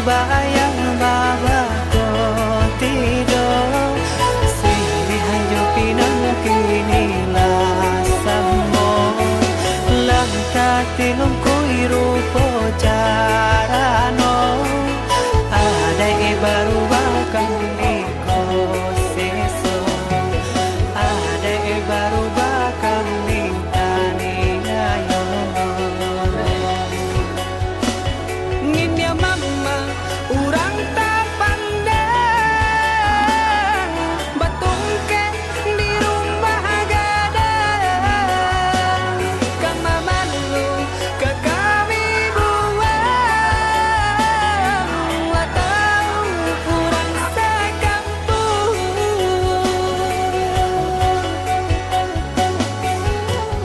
bayang baba ko tidur sini hayo pinang kinilasan mo langkah tilong ko'y rupo jarano ada baru bakang liko seso ada baru bakang lintani ayo nginya mama urang tak pandang batungke di rumah gadang kama malu ke kami buang watau urang sakampung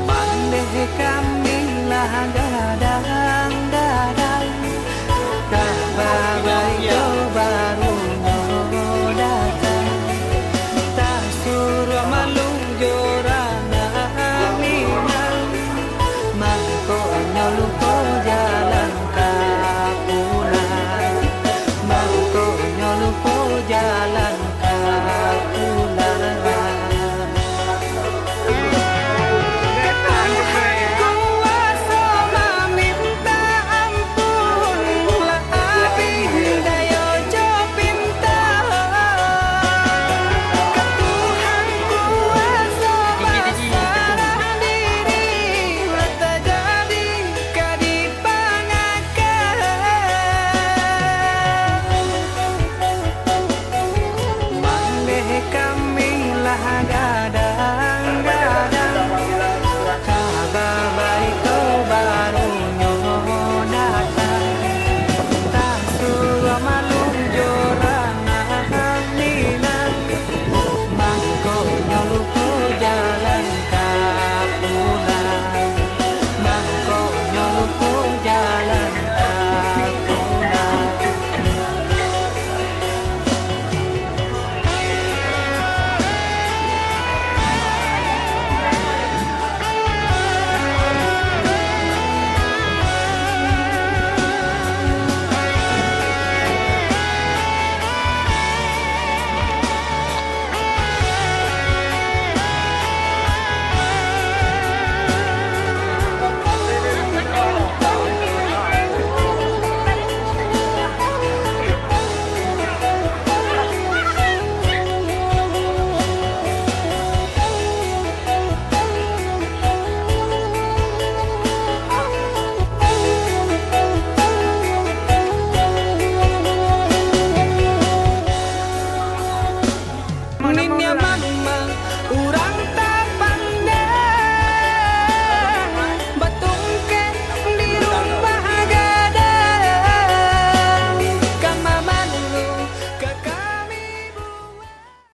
bandeh kami lah gadang gadang kabar itu baru datang tak suruh malu jorana minang mangko nyoluko jalan kapulan mangko nyoluko jalan kapulan kuasa meminta ampun lah abi dayo jo pinta ke Tuhan kuasa pasrah diri lah terjadi kadipangakan mandeh kami lah gadang-gadang kabar baik baru datang tak suruh malu